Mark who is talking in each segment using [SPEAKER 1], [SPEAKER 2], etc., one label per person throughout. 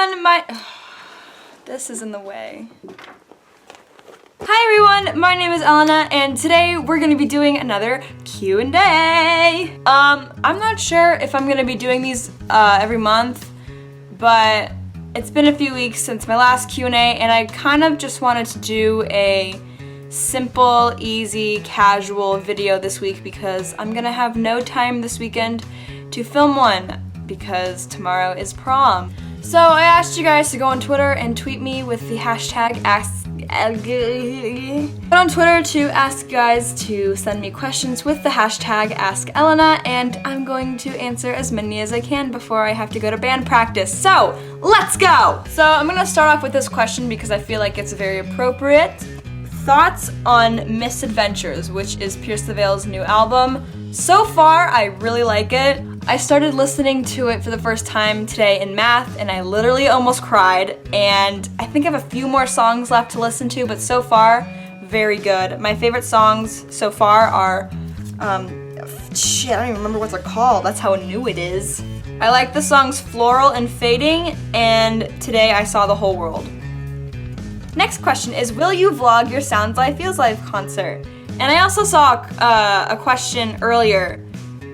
[SPEAKER 1] everyone, this is in the way. Hi everyone, my name is ellvna and today we're gonna be doing another Q&A. I'm not sure if I'm gonna be doing these every month, but it's been a few weeks since my last Q&A and I kind of just wanted to do a simple, easy, casual video this week because I'm gonna have no time this weekend to film one because tomorrow is prom. So I asked you guys to go on Twitter and tweet me with the hashtag Go on Twitter to ask you guys to send me questions with the hashtag #AskEllvna, and I'm going to answer as many as I can before I have to go to band practice. So let's go! So I'm gonna start off with this question because I feel like it's very appropriate. Thoughts on Misadventures, which is Pierce the Veil's new album. So far, I really like it. I started listening to it for the first time today in math and I literally almost cried, and I think I have a few more songs left to listen to, but so far, very good. My favorite songs so far are, shit, I don't even remember what they're called. That's how new it is. I like the songs Floral and Fading, and Today I Saw the Whole World. Next question is, will you vlog your Sounds Life Feels Life concert? And I also saw a question earlier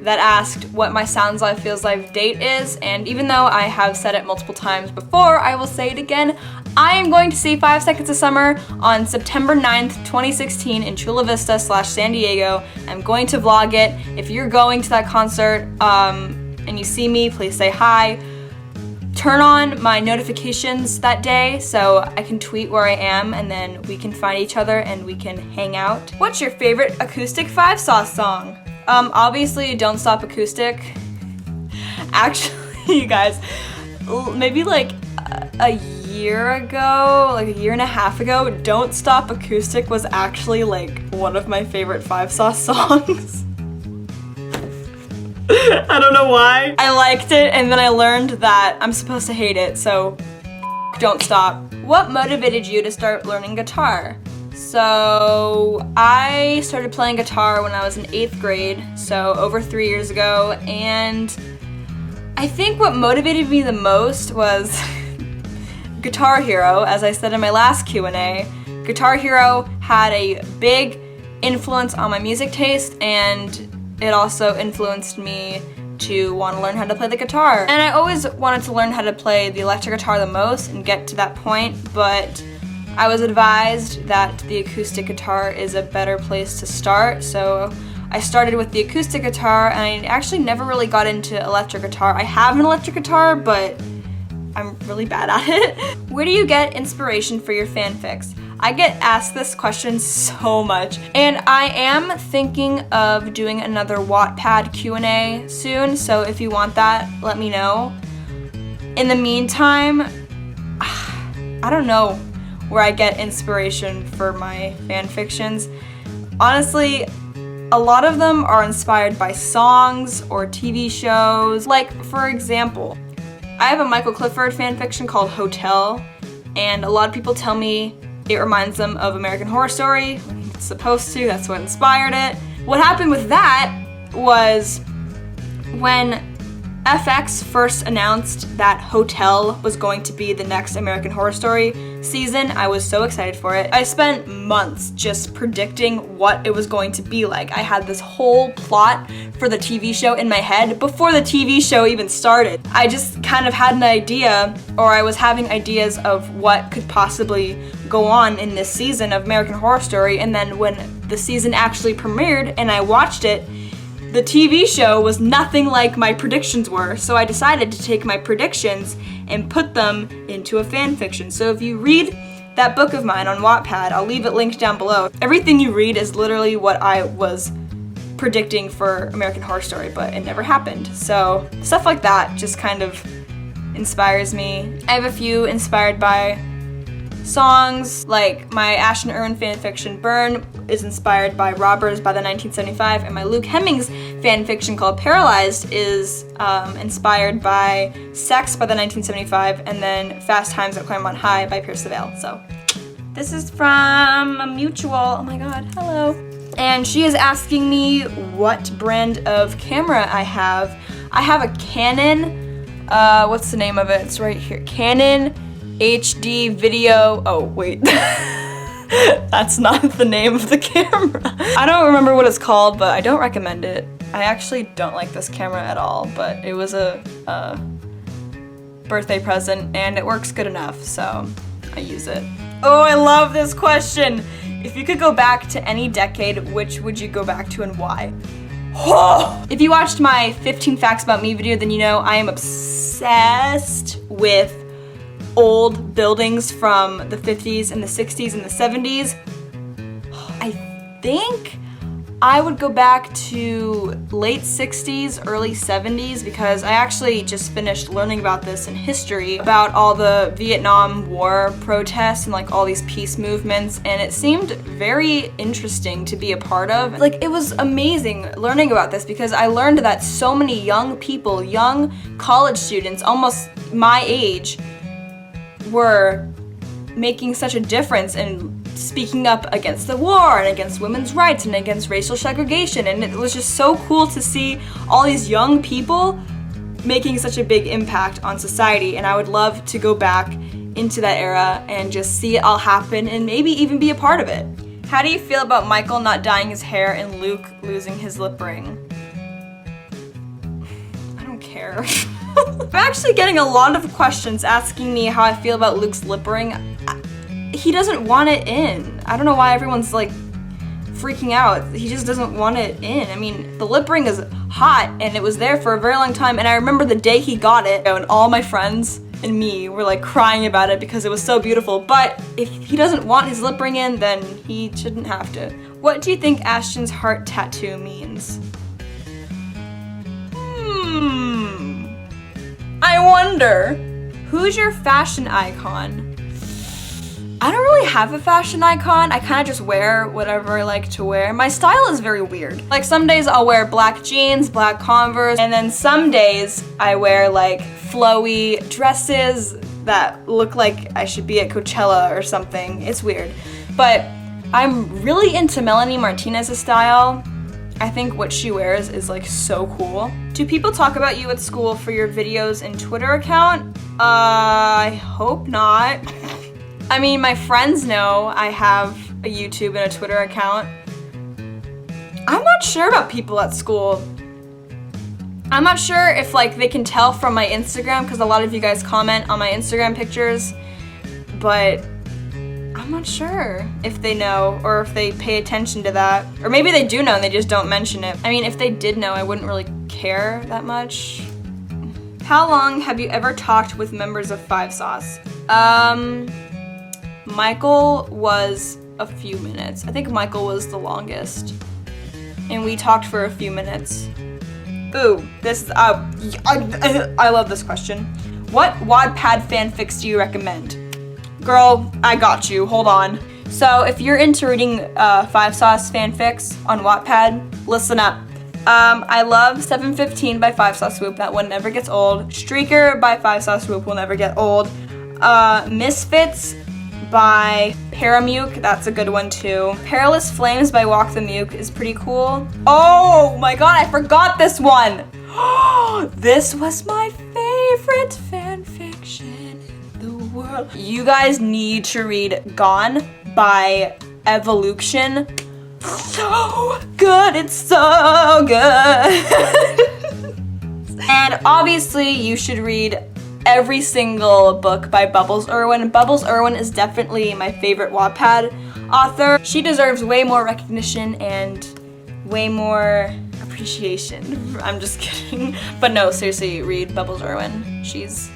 [SPEAKER 1] that asked what my Sounds Life Feels Life date is, and even though I have said it multiple times before, I will say it again. I am going to see 5 Seconds of Summer on September 9th, 2016 in Chula Vista / San Diego. I'm going to vlog it. If you're going to that concert and you see me, please say hi. Turn on my notifications that day so I can tweet where I am and then we can find each other and we can hang out. What's your favorite Acoustic 5 Sauce song? Obviously Don't Stop Acoustic. Actually, you guys, maybe like a year ago, like a year and a half ago, Don't Stop Acoustic was actually like one of my favorite 5 Sauce songs. I don't know why. I liked it and then I learned that I'm supposed to hate it, so Don't Stop. What motivated you to start learning guitar? So I started playing guitar when I was in 8th grade, so over 3 years ago, and I think what motivated me the most was Guitar Hero. As I said in my last Q&A, Guitar Hero had a big influence on my music taste, and it also influenced me to want to learn how to play the guitar. And I always wanted to learn how to play the electric guitar the most and get to that point, but I was advised that the acoustic guitar is a better place to start, so I started with the acoustic guitar and I actually never really got into electric guitar. I have an electric guitar, but I'm really bad at it. Where do you get inspiration for your fanfics? I get asked this question so much, and I am thinking of doing another Wattpad Q&A soon, so if you want that, let me know. In the meantime, I don't know where I get inspiration for my fanfictions. Honestly, a lot of them are inspired by songs or TV shows. Like, for example, I have a Michael Clifford fanfiction called Hotel, and a lot of people tell me it reminds them of American Horror Story. It's supposed to, that's what inspired it. What happened with that was when FX first announced that Hotel was going to be the next American Horror Story season, I was so excited for it. I spent months just predicting what it was going to be like. I had this whole plot for the TV show in my head before the TV show even started. I just kind of had an idea, or I was having ideas of what could possibly go on in this season of American Horror Story, and then when the season actually premiered and I watched it, the TV show was nothing like my predictions were, so I decided to take my predictions and put them into a fanfiction. So if you read that book of mine on Wattpad, I'll leave it linked down below. Everything you read is literally what I was predicting for American Horror Story, but it never happened. So stuff like that just kind of inspires me. I have a few inspired by songs, like my Ash and Erin fanfiction Burn is inspired by Robbers by the 1975, and my Luke Hemmings fanfiction called Paralyzed is inspired by Sex by the 1975, and then Fast Times at Claremont High by Pierce the Veil. So this is from a mutual, oh my god, hello. And she is asking me what brand of camera I have. I have a Canon what's the name of it? It's right here. Canon HD video. Oh, wait. That's not the name of the camera. I don't remember what it's called, but I don't recommend it. I actually don't like this camera at all, but it was a birthday present and it works good enough, so I use it. Oh, I love this question. If you could go back to any decade, which would you go back to and why? If you watched my 15 Facts About Me video, then you know I am obsessed with old buildings from the 50s and the 60s and the 70s. I think I would go back to late 60s, early 70s, because I actually just finished learning about this in history, about all the Vietnam War protests and like all these peace movements, and it seemed very interesting to be a part of. Like, it was amazing learning about this because I learned that so many young people, young college students, almost my age, were making such a difference in speaking up against the war and against women's rights and against racial segregation, and it was just so cool to see all these young people making such a big impact on society, and I would love to go back into that era and just see it all happen and maybe even be a part of it. How do you feel about Michael not dyeing his hair and Luke losing his lip ring? I don't care. I'm actually getting a lot of questions asking me how I feel about Luke's lip ring. He doesn't want it in. I don't know why everyone's like freaking out. He just doesn't want it in. I mean, the lip ring is hot and it was there for a very long time, and I remember the day he got it and all my friends and me were like crying about it because it was so beautiful. But if he doesn't want his lip ring in, then he shouldn't have to. What do you think Ashton's heart tattoo means? I wonder, who's your fashion icon? I don't really have a fashion icon. I kind of just wear whatever I like to wear. My style is very weird. Like, some days I'll wear black jeans, black Converse, and then some days I wear like flowy dresses that look like I should be at Coachella or something. It's weird. But I'm really into Melanie Martinez's style. I think what she wears is like so cool. Do people talk about you at school for your videos and Twitter account? I hope not. I mean, my friends know I have a YouTube and a Twitter account. I'm not sure about people at school. I'm not sure if like they can tell from my Instagram, because a lot of you guys comment on my Instagram pictures, but I'm not sure if they know or if they pay attention to that. Or maybe they do know and they just don't mention it. I mean, if they did know, I wouldn't really care that much. How long have you ever talked with members of Five Sauce? Michael was a few minutes. I think Michael was the longest. And we talked for a few minutes. Ooh, this is, I love this question. What wattpad fanfics do you recommend? Girl, I got you, hold on. So if you're into reading Five Sauce fanfics on Wattpad, listen up. I love 715 by Five Sauce Swoop, that one never gets old. Streaker by Five Sauce Swoop will never get old. Misfits by Paramuke, that's a good one too. Perilous Flames by Walk the Muke is pretty cool. Oh my god, I forgot this one! This was my favorite fanfiction in the world. You guys need to read Gone by Evolution. So good, it's so good. And obviously you should read every single book by Bubblesirwin. Bubblesirwin is definitely my favorite Wattpad author. She deserves way more recognition and way more appreciation. I'm just kidding. But no, seriously, read Bubblesirwin. She's...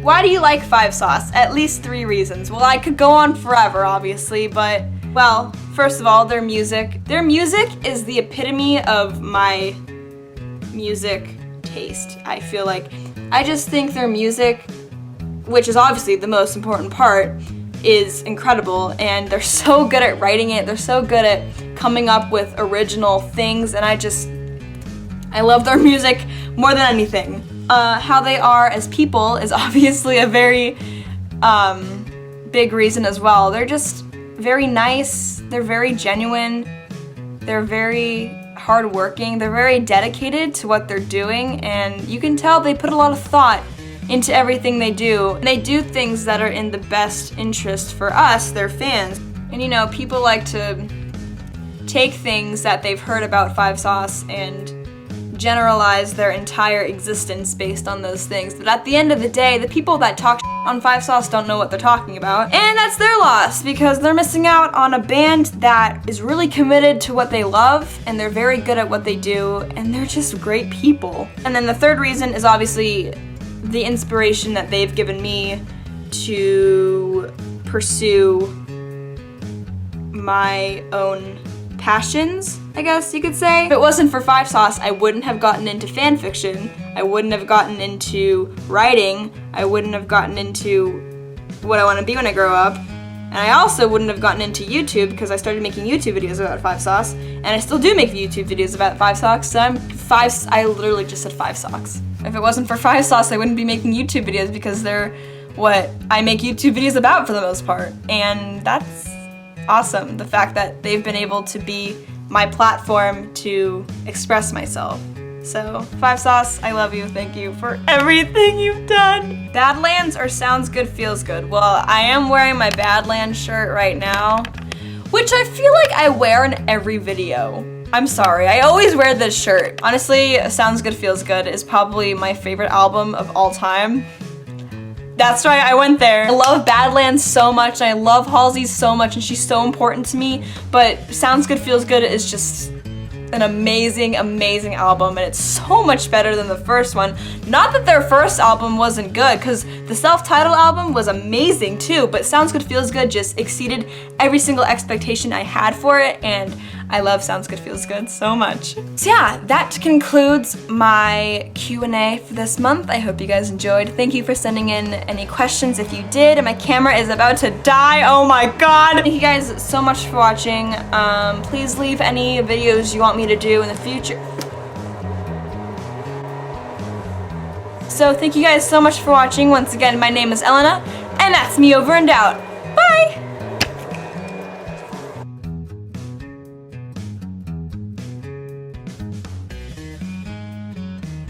[SPEAKER 1] Why do you like Five Sauce? At least 3 reasons. Well, I could go on forever, obviously, but, well, first of all, their music. Their music is the epitome of my music taste, I feel like. I just think their music, which is obviously the most important part, is incredible, and they're so good at writing it, they're so good at coming up with original things, and I love their music more than anything. How they are as people is obviously a very big reason as well. They're just very nice, they're very genuine, they're very hardworking. They're very dedicated to what they're doing, and you can tell they put a lot of thought into everything they do. And they do things that are in the best interest for us, their fans. And you know, people like to take things that they've heard about Five Sauce and generalize their entire existence based on those things. But at the end of the day, the people that talk on Five Sauce don't know what they're talking about. And that's their loss, because they're missing out on a band that is really committed to what they love, and they're very good at what they do, and they're just great people. And then the third reason is obviously the inspiration that they've given me to pursue my own passions, I guess you could say. If it wasn't for Five Sauce, I wouldn't have gotten into fan fiction, I wouldn't have gotten into writing, I wouldn't have gotten into what I want to be when I grow up, and I also wouldn't have gotten into YouTube because I started making YouTube videos about Five Sauce, and I still do make YouTube videos about Five Sauce, so I literally just said Five Sauce. If it wasn't for Five Sauce, I wouldn't be making YouTube videos because they're what I make YouTube videos about for the most part, and that's awesome, the fact that they've been able to be my platform to express myself. So, Five Sauce, I love you. Thank you for everything you've done. Badlands or Sounds Good Feels Good? Well, I am wearing my Badlands shirt right now, which I feel like I wear in every video. I'm sorry, I always wear this shirt. Honestly, Sounds Good Feels Good is probably my favorite album of all time. That's right, I went there. I love Badlands so much, and I love Halsey so much, and she's so important to me, but Sounds Good Feels Good is just an amazing, amazing album, and it's so much better than the first one. Not that their first album wasn't good, because the self-titled album was amazing too, but Sounds Good Feels Good just exceeded every single expectation I had for it, and I love Sounds Good Feels Good so much. So yeah, that concludes my Q&A for this month. I hope you guys enjoyed. Thank you for sending in any questions if you did, and my camera is about to die, oh my god! Thank you guys so much for watching. Please leave any videos you want me to do in the future. So thank you guys so much for watching. Once again, my name is ellvna, and that's me over and out.